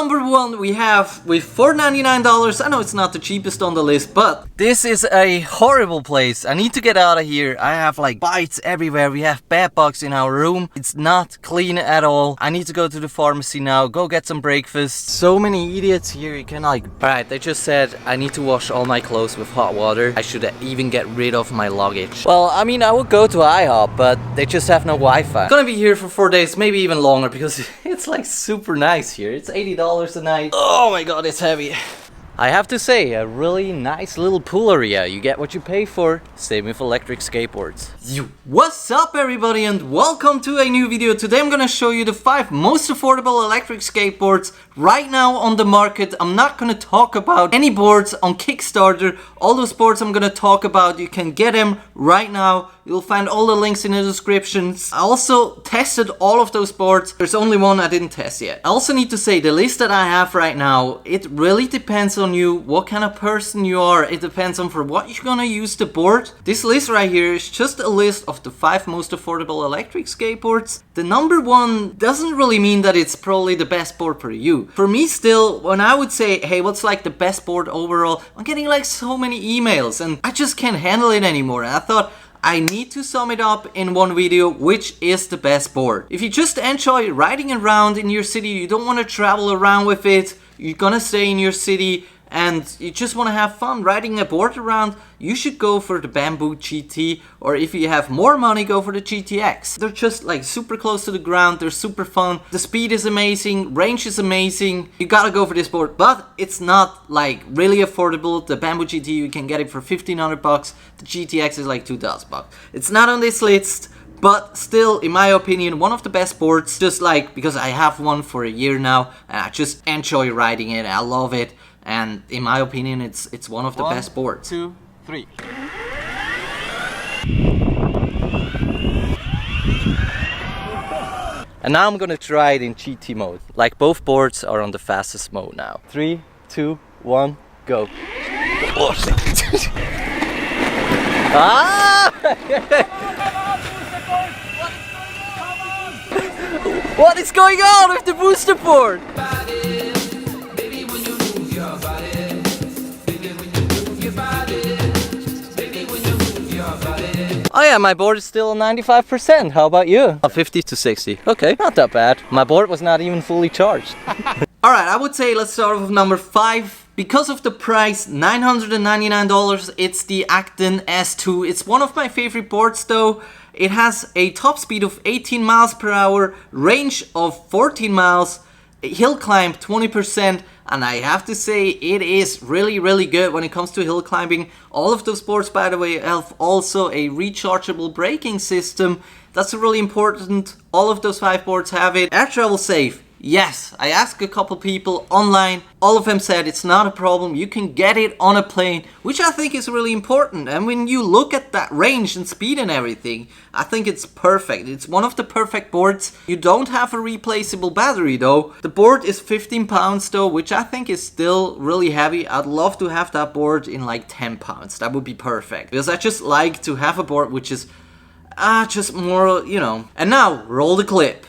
number one we have with $499. I know it's not the cheapest on the list, but this is a horrible place. I need to get out of here. I have like bites everywhere. We have bed bugs in our room. It's not clean at all. I need to go to the pharmacy now, go get some breakfast. So many idiots here, you can like... Alright, they just said I need to wash all my clothes with hot water. I should even get rid of my luggage. Well, I mean, I would go to IHOP, but they just have no Wi-Fi. Gonna be here for 4 days, maybe even longer, because it's like super nice here. It's $80 a night. Oh my god, it's heavy. I have to say, a really nice little pool area. You get what you pay for. Same with electric skateboards. What's up everybody and welcome to a new video. Today I'm gonna show you the 5 most affordable electric skateboards right now on the market. I'm not gonna talk about any boards on Kickstarter. All those boards I'm gonna talk about, you can get them right now. You'll find all the links in the descriptions. I also tested all of those boards. There's only one I didn't test yet. I also need to say the list that I have right now, it really depends on you, what kind of person you are. It depends on for what you're gonna use the board. This list right here is just a list of the 5 most affordable electric skateboards. The number one doesn't really mean that it's probably the best board for you. For me still, when I would say, hey, what's like the best board overall, I'm getting like so many emails and I just can't handle it anymore. And I thought, I need to sum it up in one video, which is the best board. If you just enjoy riding around in your city, you don't want to travel around with it, you're gonna stay in your city and you just want to have fun riding a board around, you should go for the Bamboo GT, or if you have more money, go for the GTX. They're just like super close to the ground, they're super fun, the speed is amazing, range is amazing. You gotta go for this board, but it's not like really affordable. The Bamboo GT, you can get it for 1,500 bucks. The GTX is like 2,000 bucks. It's not on this list, but still, in my opinion, one of the best boards, just like because I have one for a year now and I just enjoy riding it, I love it. And in my opinion, it's one of the best boards. 2, 3. And now I'm gonna try it in GT mode. Like both boards are on the fastest mode now. 3, 2, 1, go. Oh shit. Ah! What is going on with the booster board? Oh yeah, my board is still 95%. How about you? 50 to 60. Okay, not that bad. My board was not even fully charged. Alright, I would say let's start with number 5. Because of the price, $999, it's the Acton S2. It's one of my favorite boards though. It has a top speed of 18 miles per hour, range of 14 miles, hill climb 20%, and I have to say it is really good when it comes to hill climbing. All of those boards, by the way, have also a rechargeable braking system. That's really important. All of those 5 boards have it. Air travel safe. Yes, I asked a couple people online, all of them said it's not a problem, you can get it on a plane, which I think is really important. And when you look at that range and speed and everything, I think it's perfect. It's one of the perfect boards. You don't have a replaceable battery though. The board is 15 pounds though, which I think is still really heavy. I'd love to have that board in like 10 pounds, that would be perfect. Because I just like to have a board which is just more, you know. And now, roll the clip.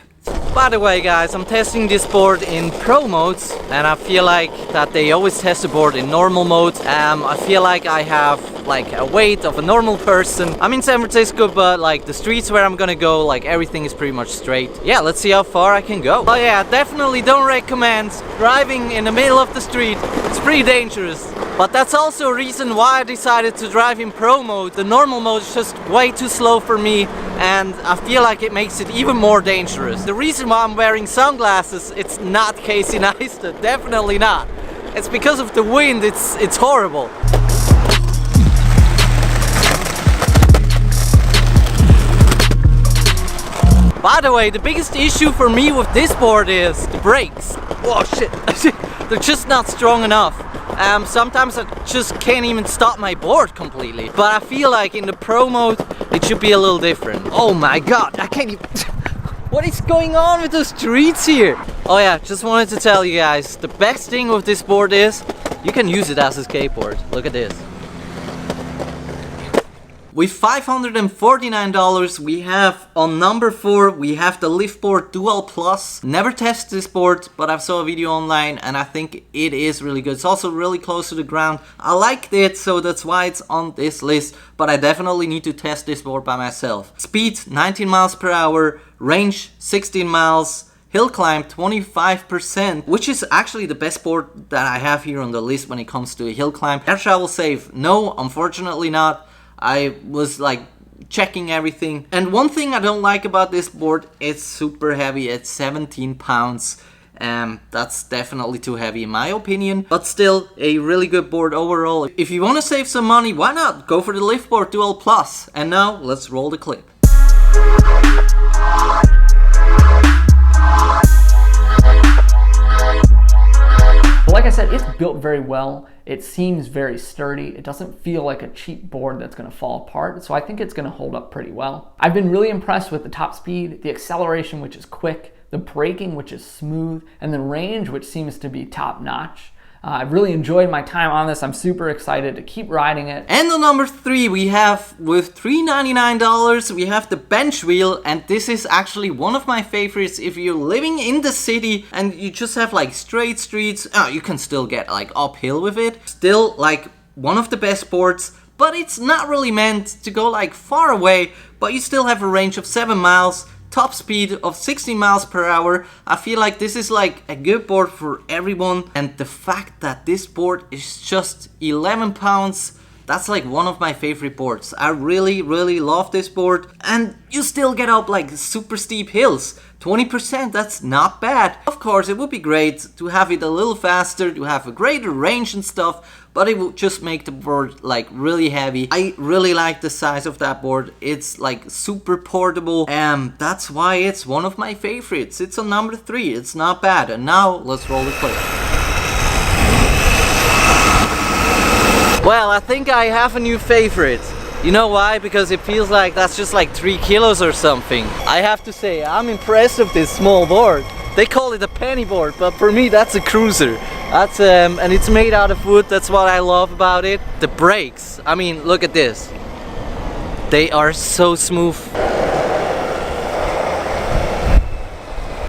By the way guys, I'm testing this board in pro modes and I feel like that they always test the board in normal mode. I feel like I have like a weight of a normal person. I'm in San Francisco, but like the streets where I'm gonna go, like everything is pretty much straight. Yeah, let's see how far I can go. Oh yeah, definitely don't recommend driving in the middle of the street. It's pretty dangerous. But that's also a reason why I decided to drive in pro mode. The normal mode is just way too slow for me and I feel like it makes it even more dangerous. The reason why I'm wearing sunglasses, it's not Casey Neistat, definitely not. It's because of the wind, it's horrible. By the way, the biggest issue for me with this board is the brakes. Oh shit, they're just not strong enough. Sometimes I just can't even stop my board completely. But I feel like in the pro mode, it should be a little different. Oh my god, I can't even... What is going on with those streets here? Oh yeah, just wanted to tell you guys, the best thing with this board is, you can use it as a skateboard. Look at this. With $549, we have on number 4, we have the Leafboard Dual Plus. Never tested this board, but I saw a video online and I think it is really good. It's also really close to the ground. I liked it, so that's why it's on this list, but I definitely need to test this board by myself. Speed 19 miles per hour, range 16 miles, hill climb 25%, which is actually the best board that I have here on the list when it comes to a hill climb. Air travel safe? No, unfortunately not. I was like checking everything. And one thing I don't like about this board, it's super heavy. It's 17 pounds. That's definitely too heavy in my opinion, but still a really good board overall. If you want to save some money, why not go for the Leafboard Dual Plus? And now let's roll the clip. Like I said, it's built very well. It seems very sturdy. It doesn't feel like a cheap board that's going to fall apart, so I think it's going to hold up pretty well. I've been really impressed with the top speed, the acceleration, which is quick, the braking, which is smooth, and the range, which seems to be top notch. I've really enjoyed my time on this. I'm super excited to keep riding it. And on number 3, we have, with $399, we have the Benchwheel, and this is actually one of my favorites. If you're living in the city and you just have like straight streets, you can still get like uphill with it. Still like one of the best boards, but it's not really meant to go like far away, but you still have a range of 7 miles. Top speed of 16 miles per hour. I feel like this is like a good board for everyone, and the fact that this board is just 11 pounds, that's like one of my favorite boards. I really love this board, and you still get up like super steep hills. 20%, that's not bad. Of course, it would be great to have it a little faster, to have a greater range and stuff, but it would just make the board like really heavy. I really like the size of that board. It's like super portable, and that's why it's one of my favorites. It's on number 3. It's not bad. And now let's roll the clip. Well, I think I have a new favorite. You know why? Because it feels like that's just like 3 kilos or something. I have to say, I'm impressed with this small board. They call it a penny board, but for me that's a cruiser. That's and it's made out of wood. That's what I love about it. The brakes, I mean, look at this. They are so smooth.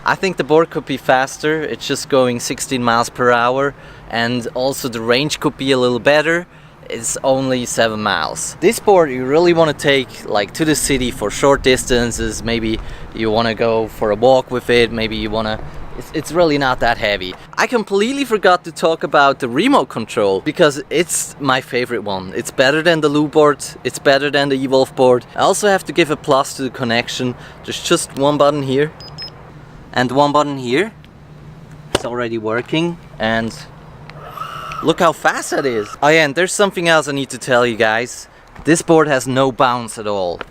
I think the board could be faster. It's just going 16 miles per hour, and also the range could be a little better. It's only 7 miles. This board you really want to take like to the city for short distances. Maybe you want to go for a walk with it. Maybe you want to... It's really not that heavy. I completely forgot to talk about the remote control, because it's my favorite one. It's better than the Leafboard. It's better than the Evolve board. I also have to give a plus to the connection. There's just one button here and one button here. It's already working, and look how fast that is. Oh yeah, and there's something else I need to tell you guys. This board has no bounce at all.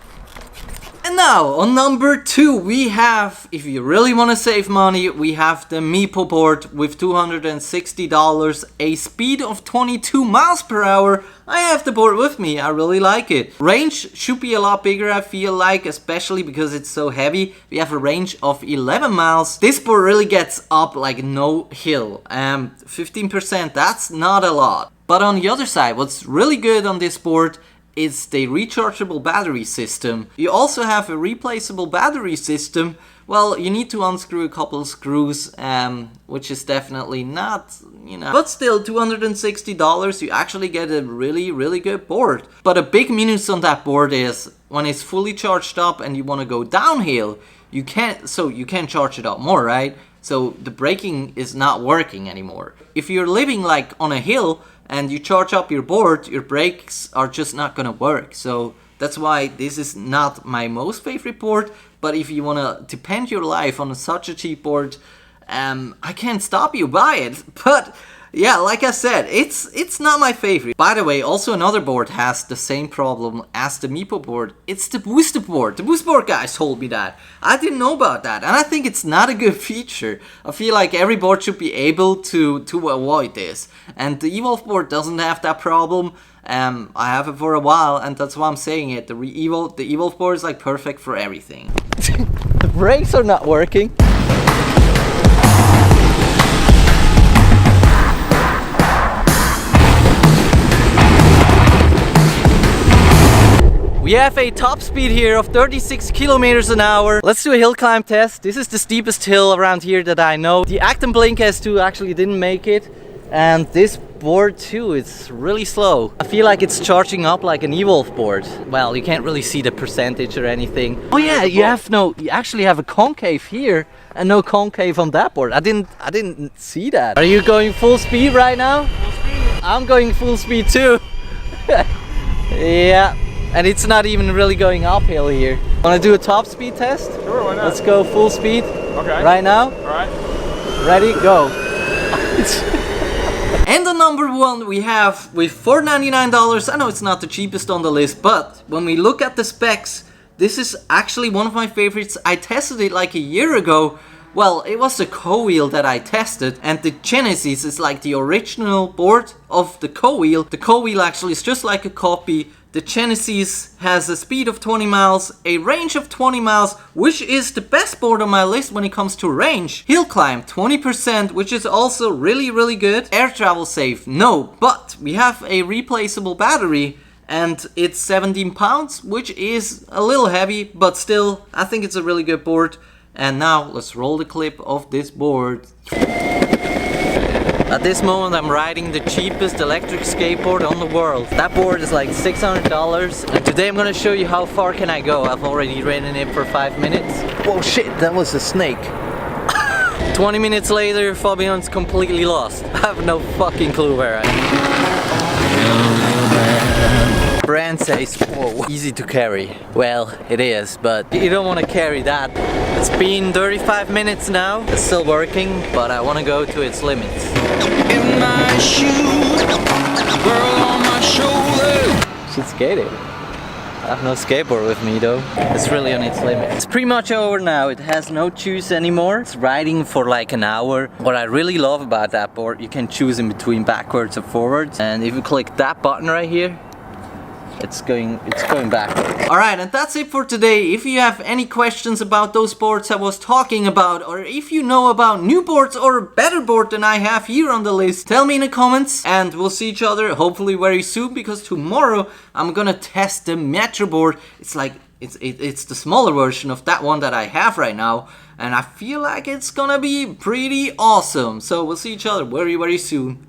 And now, on number 2, we have, if you really want to save money, we have the Meepo board with $260, a speed of 22 miles per hour. I have the board with me, I really like it. Range should be a lot bigger, I feel like, especially because it's so heavy. We have a range of 11 miles. This board really gets up like no hill. 15%, that's not a lot. But on the other side, what's really good on this board is the rechargeable battery system. You also have a replaceable battery system. Well, you need to unscrew a couple screws, which is definitely not, you know, but still $260, you actually get a really good board. But a big minus on that board is when it's fully charged up and you want to go downhill, you can't charge it up more, right? So the braking is not working anymore. If you're living like on a hill and you charge up your board, your brakes are just not gonna work. So that's why this is not my most favorite board. But if you wanna depend your life on such a cheap board, I can't stop you buy it. But yeah, like I said, it's not my favorite. By the way, also another board has the same problem as the Meepo board. It's the booster board. The booster board guys told me that. I didn't know about that, and I think it's not a good feature. I feel like every board should be able to avoid this. And the Evolve board doesn't have that problem. I have it for a while, and that's why I'm saying it. The Evolve board is like perfect for everything. The brakes are not working. We have a top speed here of 36 kilometers an hour. Let's do a hill climb test. This is the steepest hill around here that I know. The Acton S2 actually didn't make it. And this board too, it's really slow. I feel like it's charging up like an Evolve board. Well, you can't really see the percentage or anything. Oh yeah, you actually have a concave here and no concave on that board. I didn't see that. Are you going full speed right now? Full speed. I'm going full speed too. Yeah, and it's not even really going uphill here. Wanna do a top speed test? Sure, why not? Let's go full speed. Okay. Right now? Alright. Ready? Go. And the number one we have with $499. I know it's not the cheapest on the list, but when we look at the specs, this is actually one of my favorites. I tested it like a year ago. Well, it was the co-wheel that I tested, and the Genesis is like the original board of the co-wheel. The co-wheel actually is just like a copy. The Genesis has a speed of 20 miles, a range of 20 miles, which is the best board on my list when it comes to range. Hill climb 20%, which is also really good. Air travel safe, no, but we have a replaceable battery and it's 17 pounds, which is a little heavy, but still, I think it's a really good board. And now let's roll the clip of this board. At this moment I'm riding the cheapest electric skateboard on the world. That board is like $600 and today I'm gonna show you how far can I go. I've already ridden it for 5 minutes. Whoa shit, that was a snake. 20 minutes later, Fabian's completely lost. I have no fucking clue where I am. Brand says, whoa, easy to carry. Well, it is, but you don't want to carry that. It's been 35 minutes now. It's still working, but I want to go to its limits. In my shoes, girl on my shoulder. Should skate it. I have no skateboard with me though. It's really on its limit. It's pretty much over now. It has no choose anymore. It's riding for like an hour. What I really love about that board, you can choose in between backwards or forwards. And if you click that button right here, it's going backwards. Alright, and that's it for today. If you have any questions about those boards I was talking about, or if you know about new boards or a better board than I have here on the list, tell me in the comments, and we'll see each other hopefully very soon, because tomorrow I'm gonna test the Metro board. It's like it's the smaller version of that one that I have right now, and I feel like it's gonna be pretty awesome. So we'll see each other very soon.